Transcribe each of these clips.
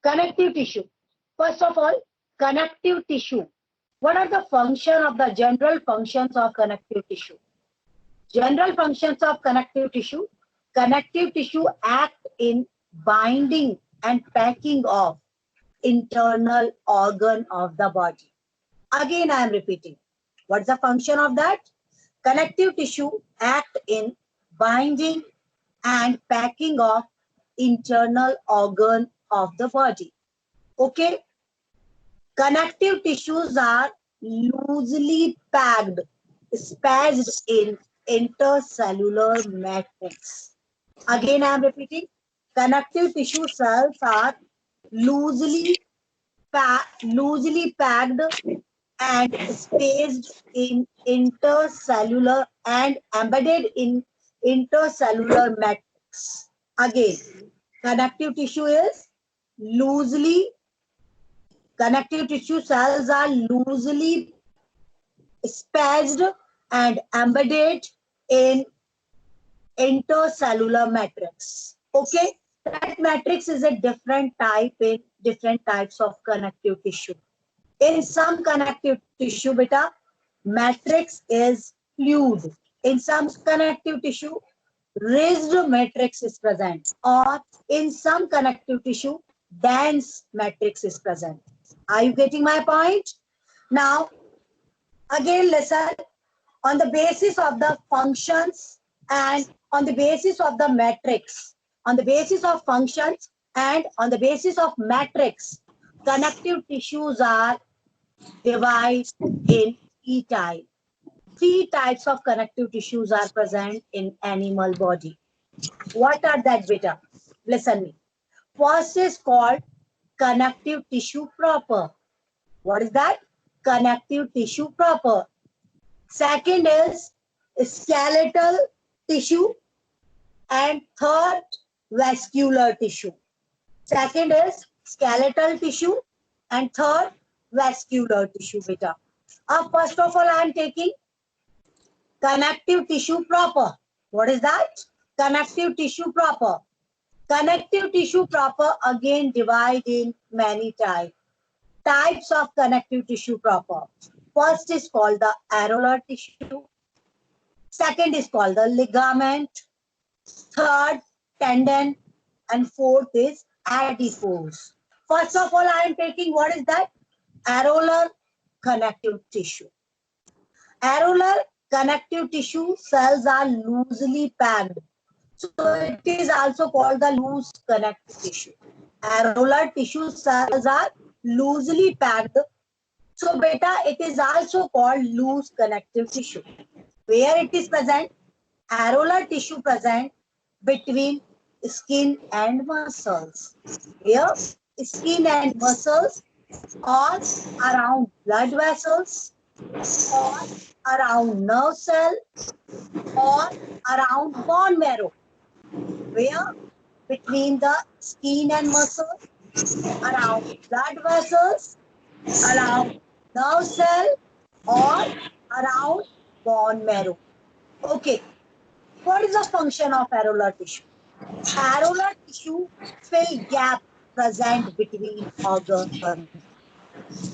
Connective tissue. First of all, connective tissue. What are the general functions of connective tissue? General functions of connective tissue. Connective tissue act in binding and packing of internal organ of the body. Again, I am repeating. What's the function of that? Connective tissue act in binding and packing of internal organ of the body. Okay? Connective tissues are loosely packed, spaced in intercellular matrix. Again, I am repeating. Connective tissue cells are loosely packed and spaced in intercellular and embedded in intercellular matrix. Again, connective tissue cells are loosely spaced and embedded in intercellular matrix. Okay, that matrix is a different type in different types of connective tissue. In some connective tissue, beta, matrix is fluid. In some connective tissue, raised matrix is present, or in some connective tissue, dense matrix is present. Are you getting my point? Now, again, listen. On the basis of the functions and on the basis of the matrix, on the basis of functions and on the basis of matrix, connective tissues are divided in three types. Three types of connective tissues are present in animal body. What are that, beta? Listen me. First is called connective tissue proper. What is that? Connective tissue proper. Second is skeletal tissue, and third, vascular tissue. Second is skeletal tissue, and third, vascular tissue, beta. First of all, I am taking connective tissue proper. What is that? Connective tissue proper. Connective tissue proper again divide in many types. Types of connective tissue proper. First is called the areolar tissue. Second is called the ligament. Third, tendon. And fourth is adipose. First of all, I am taking what is that? Areolar connective tissue. Areolar connective tissue cells are loosely packed. So it is also called the loose connective tissue. Areolar tissue cells are loosely packed. So beta, it is also called loose connective tissue. Where it is present? Areolar tissue present between skin and muscles. Here, skin and muscles, or around blood vessels, or around nerve cell, or around bone marrow. Where? Between the skin and muscles, around blood vessels, around nerve cell, or around bone marrow. Okay. What is the function of areolar tissue? Areolar tissue fill gap present between organs.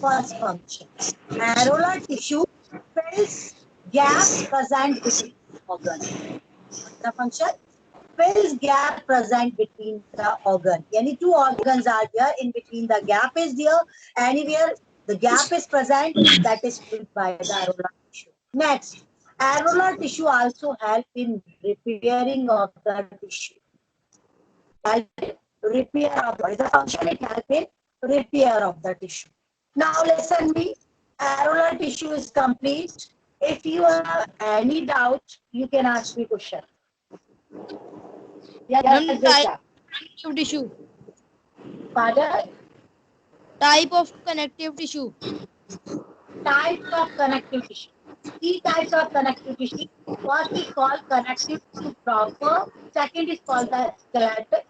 First function. Areolar tissue fills gap present between organs. The function fills gap present between the organ. Any two organs are there, in between the gap is there. Anywhere the gap is present, that is filled by the areolar tissue. Next, areolar tissue also help in repairing of the tissue. Repair of what is the function? It help in repair of the tissue. Now listen me. Areolar tissue is complete. If you have any doubt, you can ask me question. Yeah, type of tissue. Pardon? Type of connective tissue. Types of connective tissue. Three types of connective tissue. First is called connective tissue proper. Second is called the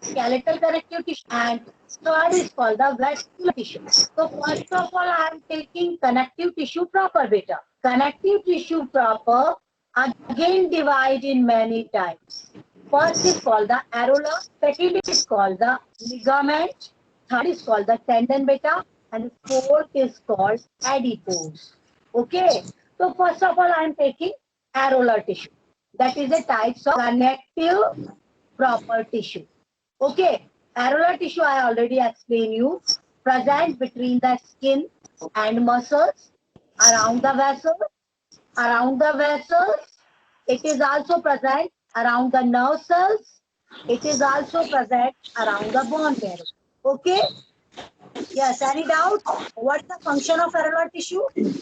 skeletal connective tissue. And third is called the vascular tissue. So first of all, I am taking connective tissue proper, beta. Connective tissue proper again divide in many types. First is called the areolar. Second is called the ligament. third is called the tendon beta, and the fourth is called adipose. Okay. So first of all, I am taking areolar tissue. That is a types of connective proper tissue. Okay. Areolar tissue I already explained you. Present between the skin and muscles, around the vessels. Around the vessels, it is also present around the nerve cells. It is also present around the bone marrow. Okay. Yes, any doubt? What is the function of areolar tissue?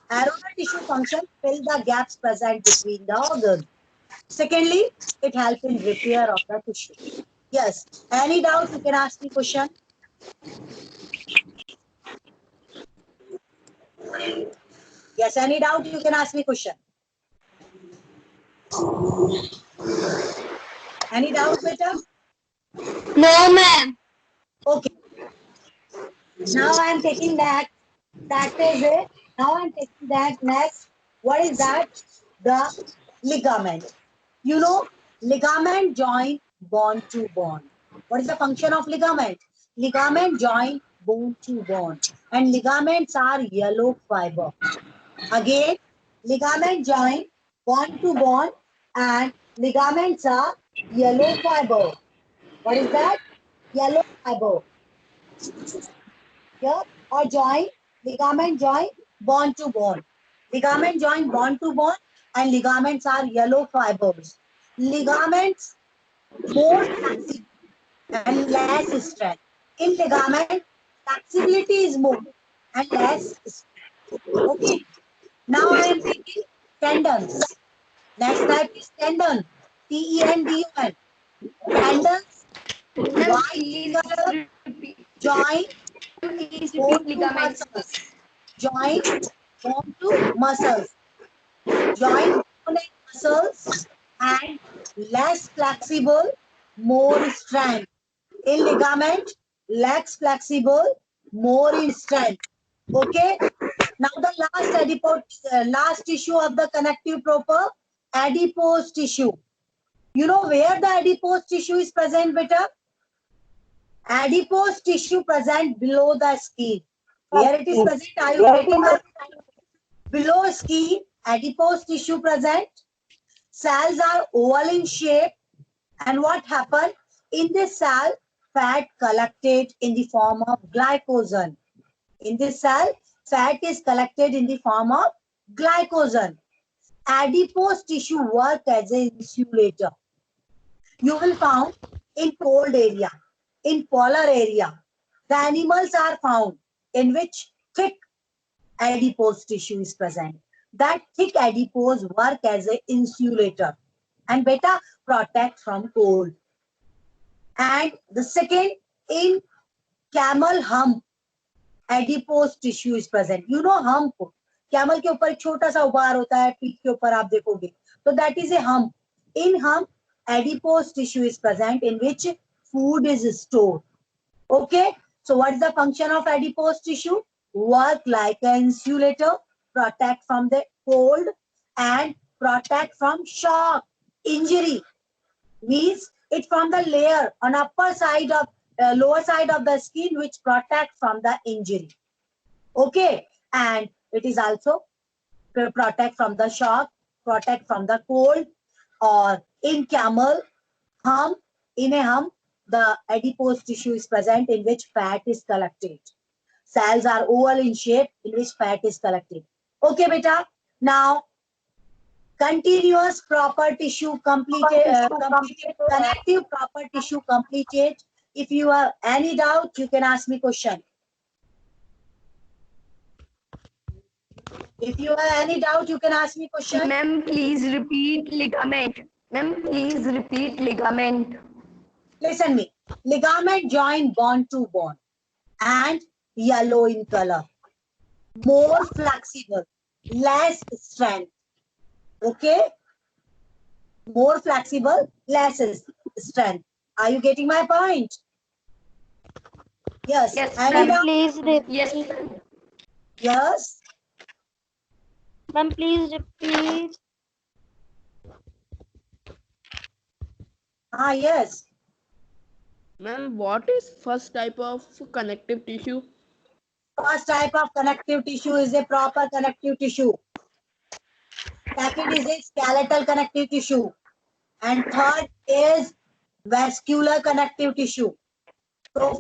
Areolar tissue function fill the gaps present between the organs. Secondly, it helps in repair of the tissue. Yes, any doubt you can ask me question. Yes, any doubt you can ask me question. Any doubt, beta? No, ma'am. Okay. Now I am taking that. That is it. Now I'm taking that next. What is that? The ligament. You know, ligament join bone to bone. What is the function of ligament? Ligament join bone to bone. And ligaments are yellow fiber. Again, ligament join bone to bone and ligaments are yellow fiber. What is that? Yellow fiber. Here or join, ligament join bone to bone. Ligament join bone to bone and ligaments are yellow fibers. Ligaments more flexible and less strength. In ligament, flexibility is more and less strength. Okay. Now I am taking tendons. Next type is tendon. Tendon. Tendons, Ma'am, white in please color, repeat. join Please bone repeat to ligament. muscles. Join bone to muscles. Join bone and muscles and less flexible, more strength. In ligament, less flexible, more in strength. Okay. Now the last last tissue of the connective proper, adipose tissue. You know where the adipose tissue is present, beta? Adipose tissue present below the skin. Where it is present? Are you getting my below skin? Adipose tissue present. Cells are oval in shape. And what happened? In this cell, fat collected in the form of glycogen. In this cell, fat is collected in the form of glycogen. Adipose tissue work as an insulator. You will find in cold area, in polar area, the animals are found in which thick adipose tissue is present. That thick adipose work as an insulator and beta protect from cold. And the second, in camel hump, adipose tissue is present. You know hump, camel के ऊपर एक छोटा सा उबार होता है, पीठ के ऊपर आप देखोगे, तो that is a hump. In hump, adipose tissue is present in which food is stored. Okay, so what is the function of adipose tissue? Work like an insulator, protect from the cold and protect from shock, injury. Means it from the layer on upper side of lower side of the skin which protect from the injury. Okay, and it is also protect from the shock, protect from the cold, or in camel hump, in a hump, the adipose tissue is present in which fat is collected. Cells are oval in shape in which fat is collected. Okay, beta. Now, continuous proper tissue completed, connective proper tissue completed. If you have any doubt, you can ask me question. If you have any doubt, you can ask me question. Ma'am, please repeat ligament. Ma'am, please repeat ligament. Listen me. Ligament join bone to bone and yellow in color. More flexible, less strength. Okay? More flexible, less strength. Are you getting my point? Yes. Yes, Any ma'am. doubt? Please repeat. Yes, ma'am. Yes. Ma'am, please repeat. Ah, yes. Ma'am, what is first type of connective tissue? First type of connective tissue is a proper connective tissue. Second is a skeletal connective tissue. And third is vascular connective tissue. So